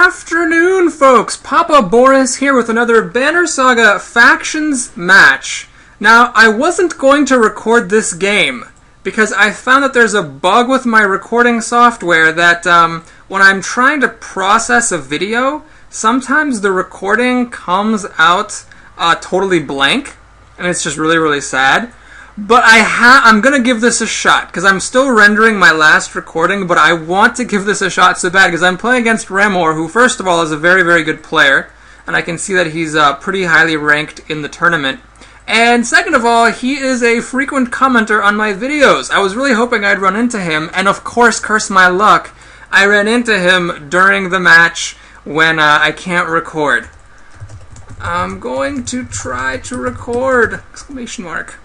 afternoon, folks! Papa Boris here with another Banner Saga Factions match. Now, I wasn't going to record this game because I found that there's a bug with my recording software that when I'm trying to process a video, sometimes the recording comes out totally blank, and it's just really, really sad. But I'm going to give this a shot, because I'm still rendering my last recording, but I want to give this a shot so bad, because I'm playing against Remor, who, first of all, is a very, very good player, and I can see that he's pretty highly ranked in the tournament. And second of all, he is a frequent commenter on my videos. I was really hoping I'd run into him, and of course, curse my luck, I ran into him during the match when I can't record. I'm going to try to record! Exclamation mark.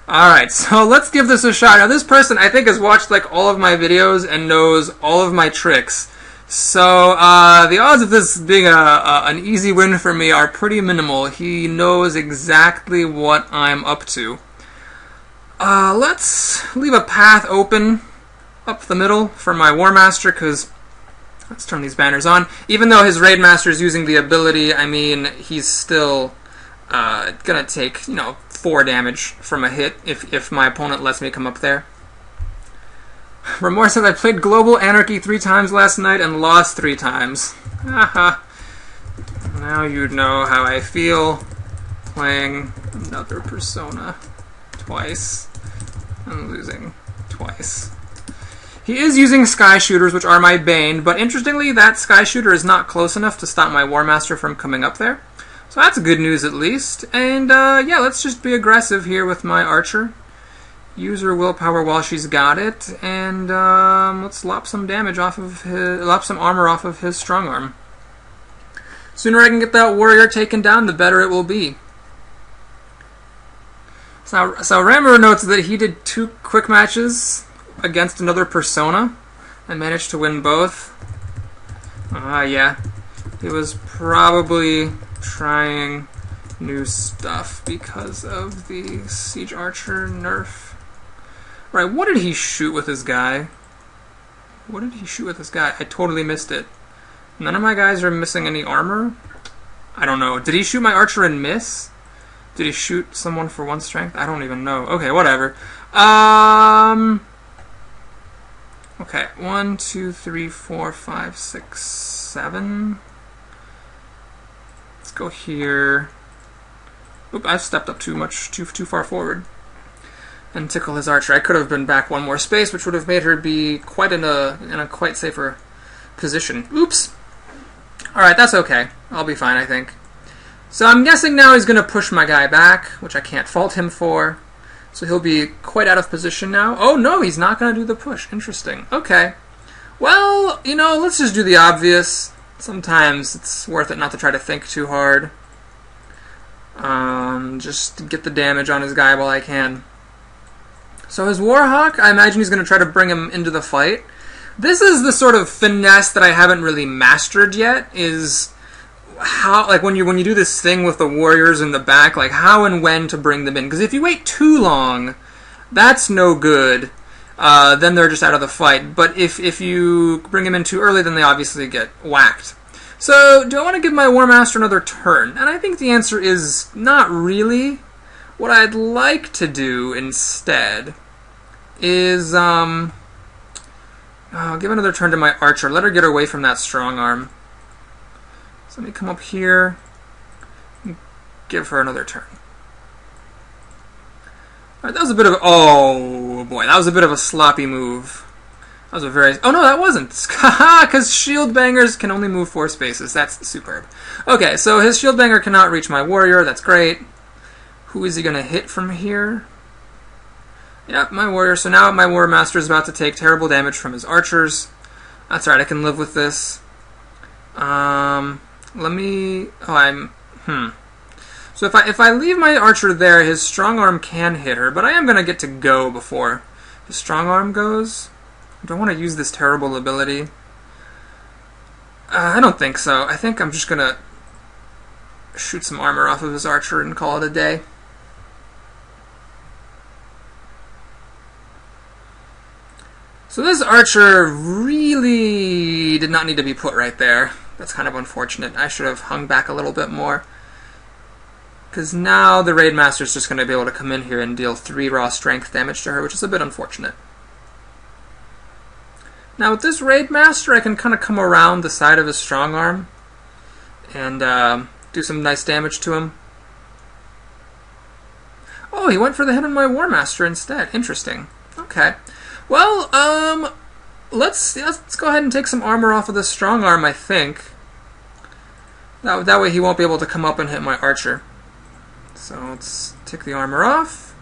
Alright, so let's give this a shot. Now this person, I think, has watched like all of my videos and knows all of my tricks. So the odds of this being an easy win for me are pretty minimal. He knows exactly what I'm up to. Let's leave a path open up the middle for my War Master, because let's turn these banners on. Even though his Raid Master is using the ability, I mean, he's still gonna take, 4 damage from a hit if my opponent lets me come up there. Remor said I played Global Anarchy 3 times last night and lost 3 times. Haha. Now you know how I feel playing another Persona twice and losing twice. He is using Sky Shooters, which are my bane, but interestingly, that Sky Shooter is not close enough to stop my War Master from coming up there. So that's good news at least. And yeah, let's just be aggressive here with my Archer. Use her willpower while she's got it, and let's lop some damage off of his, lop some armor off of his strong arm. Sooner I can get that warrior taken down, the better it will be. So Remor notes that he did 2 quick matches against another Persona and managed to win both. Yeah, he was probably trying new stuff because of the Siege Archer nerf. Right, what did he shoot with his guy? What did he shoot with his guy? I totally missed it. None of my guys are missing any armor? I don't know. Did he shoot my Archer and miss? Did he shoot someone for 1 strength? I don't even know. Okay, whatever. Okay, 1, 2, 3, 4, 5, 6, 7. Let's go here. Oop, I've stepped up too far forward. And tickle his Archer. I could have been back 1 more space, which would have made her be quite in a quite safer position. Oops. Alright, that's okay. I'll be fine, I think. So I'm guessing now he's going to push my guy back, which I can't fault him for. So he'll be quite out of position now. Oh no, he's not going to do the push. Interesting. Okay. Well, let's just do the obvious. Sometimes it's worth it not to try to think too hard. Just get the damage on his guy while I can. So his Warhawk, I imagine he's going to try to bring him into the fight. This is the sort of finesse that I haven't really mastered yet, is how, like, when you do this thing with the warriors in the back, like how and when to bring them in. Because if you wait too long, that's no good. Then they're just out of the fight. But if you bring them in too early, then they obviously get whacked. So, do I want to give my War Master another turn? And I think the answer is not really. What I'd like to do instead is give another turn to my Archer. Let her get away from that strong arm. So let me come up here and give her another turn. Alright, that was a bit of oh boy, that was a bit of a sloppy move. That was a very oh no, that wasn't. Haha, because shield bangers can only move 4 spaces. That's superb. Okay, so his shield banger cannot reach my warrior. That's great. Who is he going to hit from here? Yep, my warrior. So now my War Master is about to take terrible damage from his archers. That's alright, I can live with this. Let me... So if I leave my Archer there, his strong arm can hit her, but I am going to get to go before his strong arm goes. I don't want to use this terrible ability. I don't think so. I think I'm just going to shoot some armor off of his Archer and call it a day. So this Archer really did not need to be put right there. That's kind of unfortunate. I should have hung back a little bit more. Because now the Raid Master is just going to be able to come in here and deal 3 raw strength damage to her, which is a bit unfortunate. Now with this Raid Master, I can kind of come around the side of his strong arm and do some nice damage to him. Oh, he went for the hit on my War Master instead. Interesting. Okay. Well, let's go ahead and take some armor off of this strong arm, I think. That way he won't be able to come up and hit my archer. So let's take the armor off.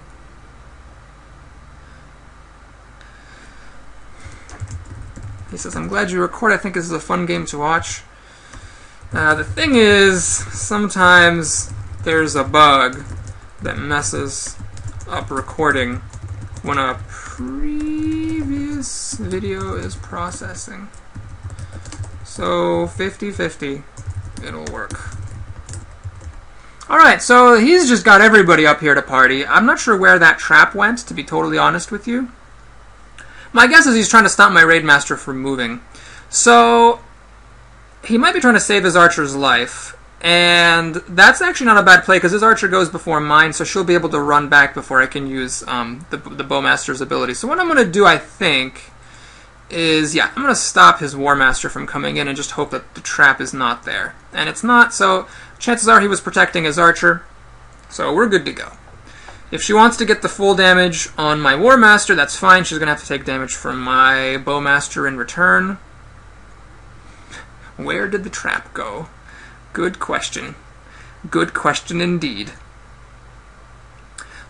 He says, I'm glad you record. I think this is a fun game to watch. The thing is, sometimes there's a bug that messes up recording when a previous video is processing. So 50-50, it'll work. Alright, so he's just got everybody up here to party. I'm not sure where that trap went, to be totally honest with you. My guess is he's trying to stop my Raid Master from moving. So he might be trying to save his archer's life. And that's actually not a bad play, because his archer goes before mine, so she'll be able to run back before I can use the Bowmaster's ability. So what I'm going to do, I think, is, yeah, I'm going to stop his War Master from coming in and just hope that the trap is not there. And it's not, so chances are he was protecting his archer, so we're good to go. If she wants to get the full damage on my War Master, that's fine. She's going to have to take damage from my Bowmaster in return. Where did the trap go? Good question. Good question indeed.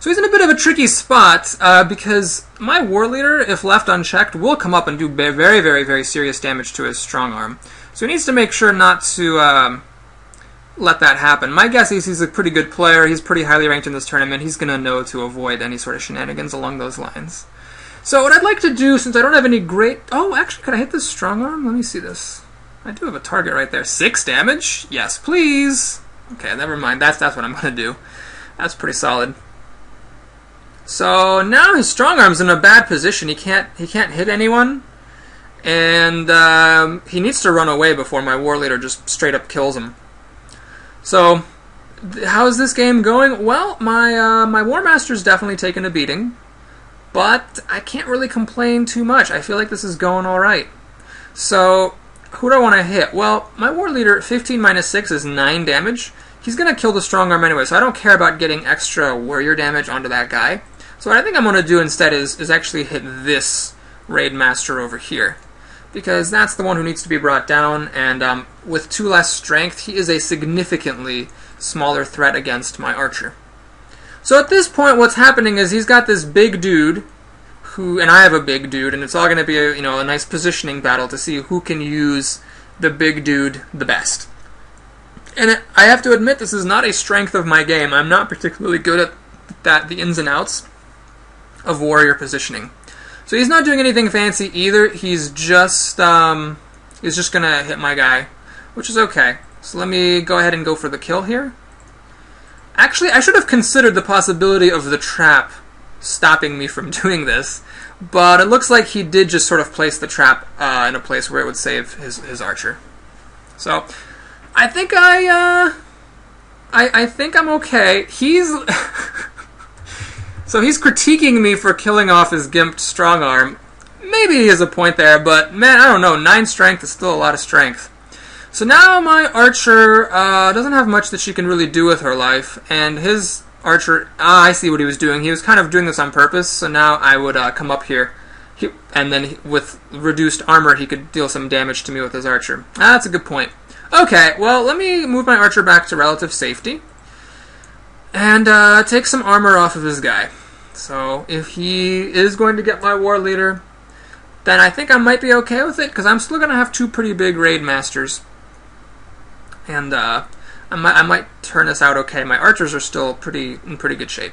So he's in a bit of a tricky spot because my war leader, if left unchecked, will come up and do very, very, very serious damage to his strong arm. So he needs to make sure not to let that happen. My guess is he's a pretty good player. He's pretty highly ranked in this tournament. He's going to know to avoid any sort of shenanigans along those lines. So what I'd like to do, since I don't have any great... Oh, actually, could I hit this strong arm? Let me see this. I do have a target right there. 6 damage? Yes, please. Okay, never mind. That's what I'm going to do. That's pretty solid. So now his strong arm's in a bad position. He can't hit anyone, and he needs to run away before my war leader just straight up kills him. So how's this game going? Well, my War Master's definitely taken a beating, but I can't really complain too much. I feel like this is going all right. So who do I want to hit? Well, my war leader, 15 minus 6 is 9 damage. He's going to kill the strong arm anyway, so I don't care about getting extra warrior damage onto that guy. So what I think I'm going to do instead is actually hit this Raid Master over here, because that's the one who needs to be brought down, and with 2 less strength, he is a significantly smaller threat against my archer. So at this point, what's happening is he's got this big dude, and I have a big dude, and it's all going to be a nice positioning battle to see who can use the big dude the best. And I have to admit, this is not a strength of my game. I'm not particularly good at the ins and outs of warrior positioning. So he's not doing anything fancy either. He's just going to hit my guy, which is okay. So let me go ahead and go for the kill here. Actually, I should have considered the possibility of the trap stopping me from doing this, but it looks like he did just sort of place the trap in a place where it would save his archer. So I think I think I'm okay. He's so he's critiquing me for killing off his gimped strong arm. Maybe he has a point there, but man, I don't know. 9 strength is still a lot of strength. So now my archer doesn't have much that she can really do with her life, and his archer, I see what he was doing. He was kind of doing this on purpose, so now I would come up here, and then with reduced armor he could deal some damage to me with his archer. That's a good point. Okay, well, let me move my archer back to relative safety, and take some armor off of his guy. So if he is going to get my war leader, then I think I might be okay with it, because I'm still going to have 2 pretty big raid masters. And I might turn this out okay. My archers are still in pretty good shape.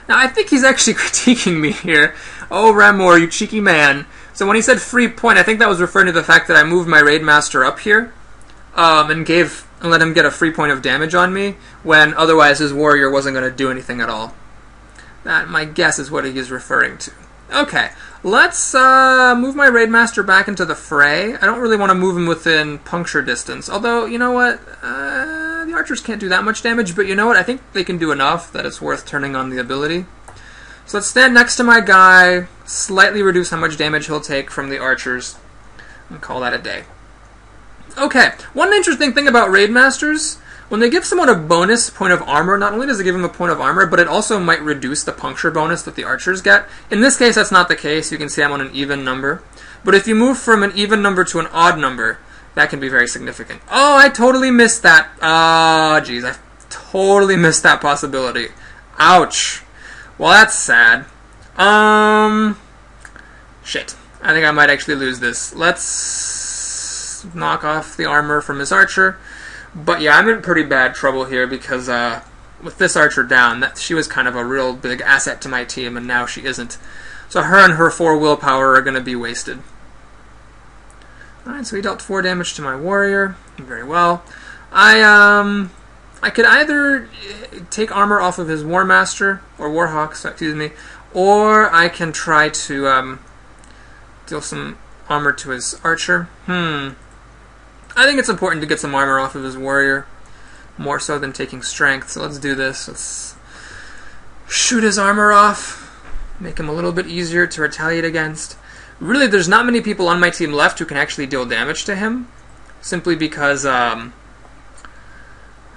Now, I think he's actually critiquing me here. Oh, Ramor, you cheeky man. So when he said free point, I think that was referring to the fact that I moved my raid master up here and let him get a free point of damage on me, when otherwise his warrior wasn't going to do anything at all. That, my guess, is what he is referring to. Okay. Let's move my Raidmaster back into the fray. I don't really want to move him within puncture distance. Although, you know what? The archers can't do that much damage, but you know what? I think they can do enough that it's worth turning on the ability. So let's stand next to my guy, slightly reduce how much damage he'll take from the archers, and call that a day. Okay, one interesting thing about Raidmasters, when they give someone a bonus point of armor, not only does it give them a point of armor, but it also might reduce the puncture bonus that the archers get. In this case, that's not the case. You can see I'm on an even number. But if you move from an even number to an odd number, that can be very significant. Oh, I totally missed that. Oh, jeez, I totally missed that possibility. Ouch. Well, that's sad. Shit. I think I might actually lose this. Let's knock off the armor from his archer. But yeah, I'm in pretty bad trouble here because with this archer down, she was kind of a real big asset to my team, and now she isn't. So her and her 4 willpower are going to be wasted. Alright, so he dealt 4 damage to my warrior. Very well. I could either take armor off of his War Master, or Warhawk, excuse me, or I can try to deal some armor to his archer. I think it's important to get some armor off of his warrior, more so than taking strength, so let's do this. Let's shoot his armor off, make him a little bit easier to retaliate against. Really, there's not many people on my team left who can actually deal damage to him, simply because, I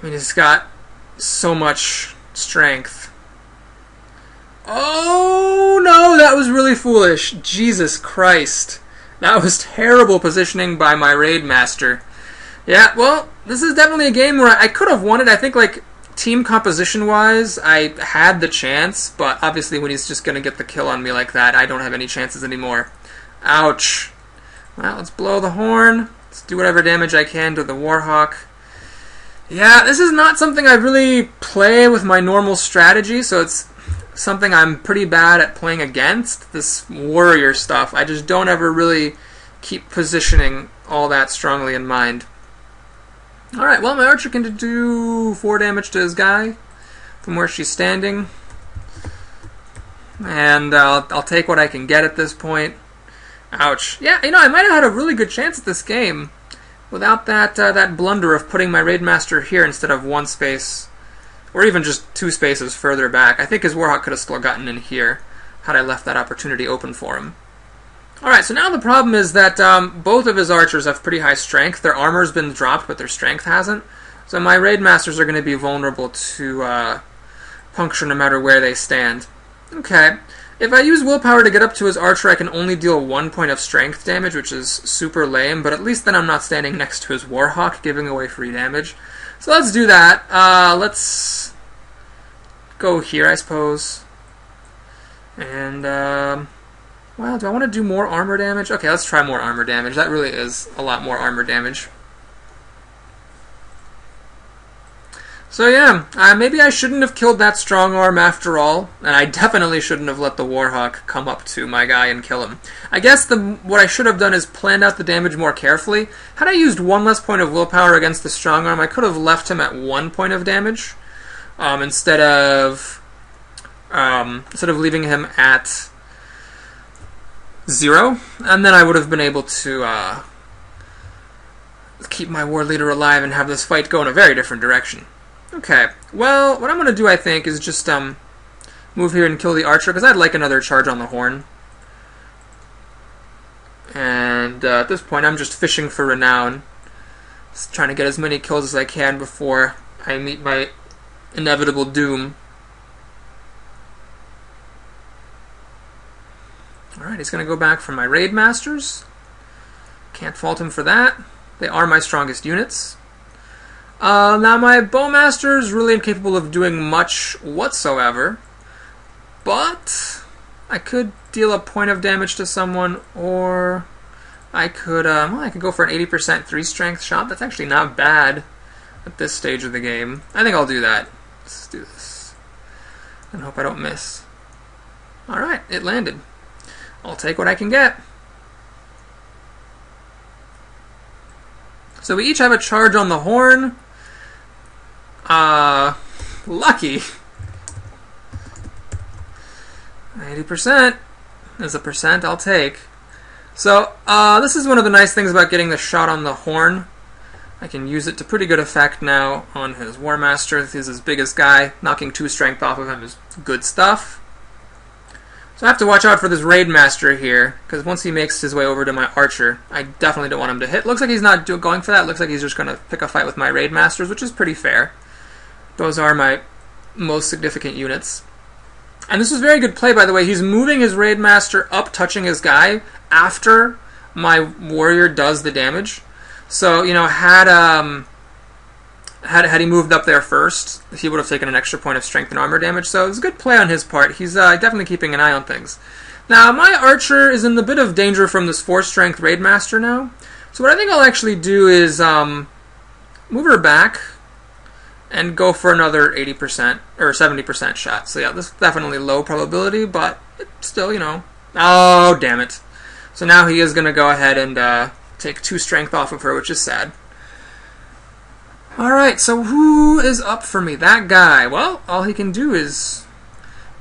mean, he's got so much strength. Oh, no, that was really foolish. Jesus Christ. That was terrible positioning by my Raidmaster. Yeah, well, this is definitely a game where I could have won it. I think, like, team composition-wise, I had the chance, but obviously when he's just going to get the kill on me like that, I don't have any chances anymore. Ouch. Well, let's blow the horn. Let's do whatever damage I can to the Warhawk. Yeah, this is not something I really play with my normal strategy, so it's something I'm pretty bad at playing against, this warrior stuff. I just don't ever really keep positioning all that strongly in mind. Alright, well, my archer can do 4 damage to his guy from where she's standing. And I'll take what I can get at this point. Ouch. Yeah, you know, I might have had a really good chance at this game without that blunder of putting my Raidmaster here instead of 1 space, or even just 2 spaces further back. I think his Warhawk could have still gotten in here had I left that opportunity open for him. Alright, so now the problem is that both of his archers have pretty high strength. Their armor's been dropped, but their strength hasn't. So my Raidmasters are going to be vulnerable to puncture no matter where they stand. Okay. If I use willpower to get up to his archer, I can only deal 1 point of strength damage, which is super lame, but at least then I'm not standing next to his Warhawk, giving away free damage. So let's do that. Let's go here, I suppose. And, well, do I want to do more armor damage? Okay, let's try more armor damage. That really is a lot more armor damage. So yeah, maybe I shouldn't have killed that strong arm after all, and I definitely shouldn't have let the Warhawk come up to my guy and kill him. I guess what I should have done is planned out the damage more carefully. Had I used 1 less point of willpower against the strong arm, I could have left him at 1 point of damage, instead of leaving him at 0, and then I would have been able to keep my war leader alive and have this fight go in a very different direction. Okay, well, what I'm going to do, I think, is just move here and kill the archer, because I'd like another charge on the horn. And at this point, I'm just fishing for renown. Just trying to get as many kills as I can before I meet my inevitable doom. Alright, he's going to go back for my Raidmasters. Can't fault him for that. They are my strongest units. Now my Bowmaster is really incapable of doing much whatsoever, but I could deal a point of damage to someone, or I could, well, I could go for an 80% 3-strength shot. That's actually not bad at this stage of the game. I think I'll do that. Let's do this, and hope I don't miss. Alright, it landed. I'll take what I can get. So we each have a charge on the horn. Lucky. 90%. as a percent, I'll take. So, this is one of the nice things about getting the shot on the horn. I can use it to pretty good effect now on his War Master. He's his biggest guy. Knocking 2 strength off of him is good stuff. So I have to watch out for this Raid Master here, because once he makes his way over to my Archer, I definitely don't want him to hit. Looks like he's not going for that. Looks like he's just going to pick a fight with my Raid Masters, which is pretty fair. Those are my most significant units. And this is very good play, by the way. He's moving his Raid Master up, touching his guy, after my Warrior does the damage. So, you know, had he moved up there first, he would have taken an extra point of strength and armor damage. So it was a good play on his part. He's definitely keeping an eye on things. Now, my Archer is in a bit of danger from this 4-strength Raid Master now. So what I think I'll actually do is move her back and go for another 80% or 70% shot. So yeah, this is definitely low probability, but it's still, you know. Oh, damn it. So now he is going to go ahead and take 2 strength off of her, which is sad. Alright, so who is up for me? That guy. Well, all he can do is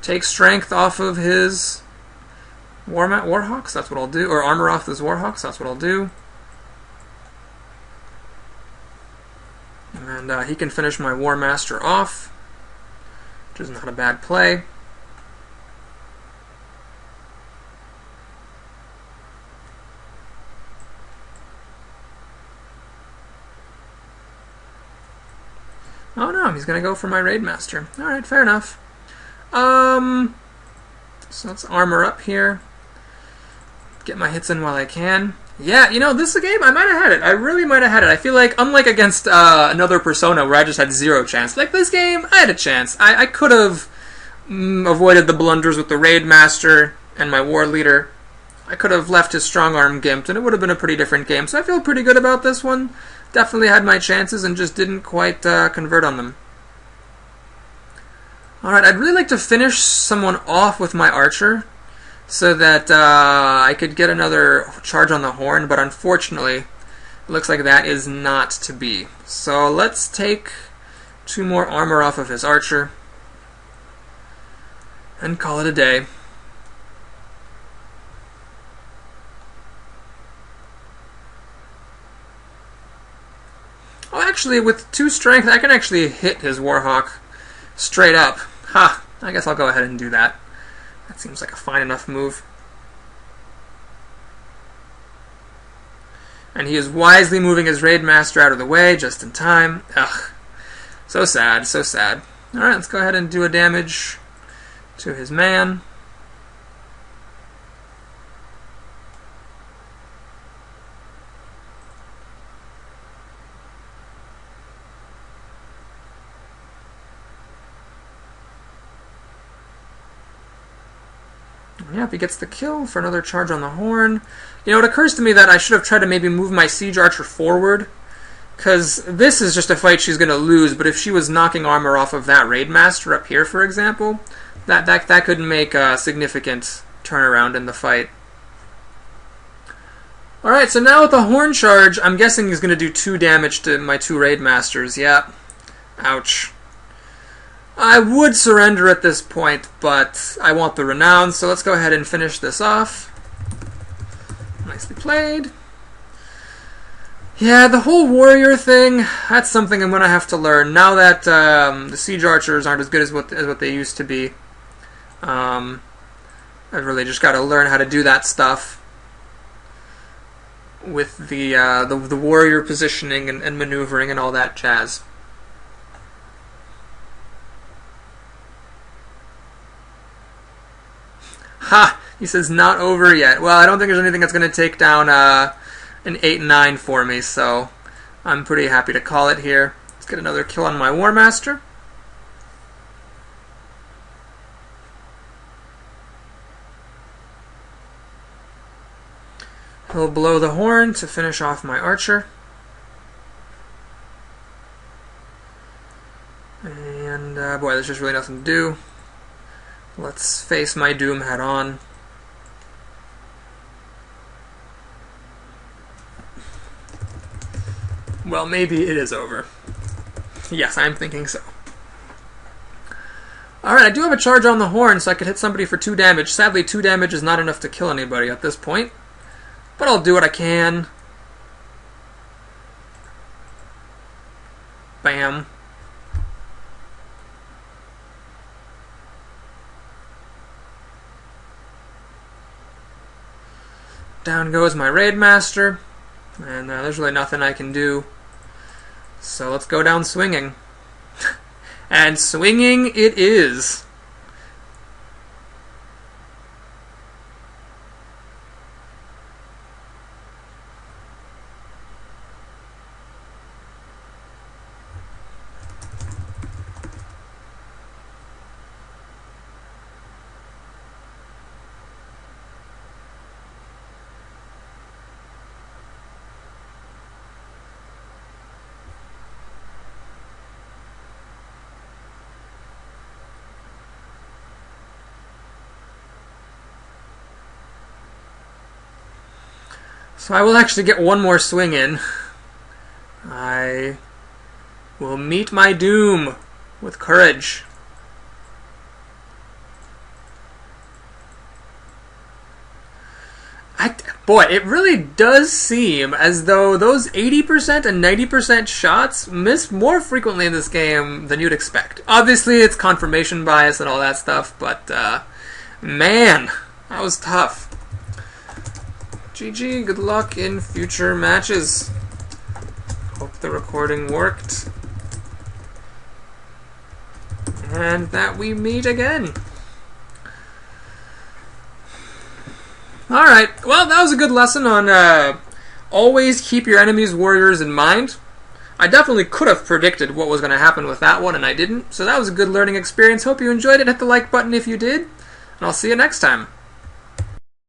take strength off of his Warhawks, that's what I'll do. Or armor off his Warhawks, that's what I'll do. And he can finish my War Master off, which is not a bad play. Oh no, he's going to go for my Raid Master. Alright, fair enough. So let's armor up here. Get my hits in while I can. Yeah, you know, this is a game, I might have had it. I really might have had it. I feel like, unlike against another Persona where I just had 0 chance, like this game, I had a chance. I could have avoided the blunders with the Raid Master and my War Leader. I could have left his Strong Arm gimped, and it would have been a pretty different game. So I feel pretty good about this one. Definitely had my chances and just didn't quite convert on them. Alright, I'd really like to finish someone off with my Archer so that I could get another charge on the horn, but unfortunately, it looks like that is not to be. So let's take 2 more armor off of his Archer and call it a day. Oh, actually, with 2 strength, I can actually hit his Warhawk straight up. Ha! I guess I'll go ahead and do that. That seems like a fine enough move. And he is wisely moving his Raid Master out of the way, just in time. Ugh. So sad, so sad. Alright, let's go ahead and do a damage to his man. Yeah, if he gets the kill for another charge on the horn. You know, it occurs to me that I should have tried to maybe move my Siege Archer forward, because this is just a fight she's going to lose, but if she was knocking armor off of that Raid Master up here, for example, that could make a significant turnaround in the fight. Alright, so now with the horn charge, I'm guessing he's going to do 2 damage to my 2 Raid Masters. Yeah. Ouch. I would surrender at this point, but I want the renown, so let's go ahead and finish this off. Nicely played. Yeah, the whole warrior thing, that's something I'm going to have to learn. Now that the Siege Archers aren't as good as what they used to be, I've really just got to learn how to do that stuff with the warrior positioning and maneuvering and all that jazz. Ha! He says not over yet. Well, I don't think there's anything that's going to take down an 8-9 for me, so I'm pretty happy to call it here. Let's get another kill on my War Master. He'll blow the horn to finish off my Archer. And boy, there's just really nothing to do. Let's face my doom head on. Well, maybe it is over. Yes, I'm thinking so. Alright, I do have a charge on the horn, so I could hit somebody for 2 damage. Sadly, 2 damage is not enough to kill anybody at this point. But I'll do what I can. Bam. Down goes my Raid Master. And there's really nothing I can do. So let's go down swinging. And swinging it is. So I will actually get one more swing in. I will meet my doom with courage. Boy, it really does seem as though those 80% and 90% shots miss more frequently in this game than you'd expect. Obviously, it's confirmation bias and all that stuff, but man, that was tough. GG, good luck in future matches. Hope the recording worked. And that we meet again. Alright, well, that was a good lesson on always keep your enemy's warriors in mind. I definitely could have predicted what was going to happen with that one, and I didn't. So that was a good learning experience. Hope you enjoyed it. Hit the like button if you did. And I'll see you next time.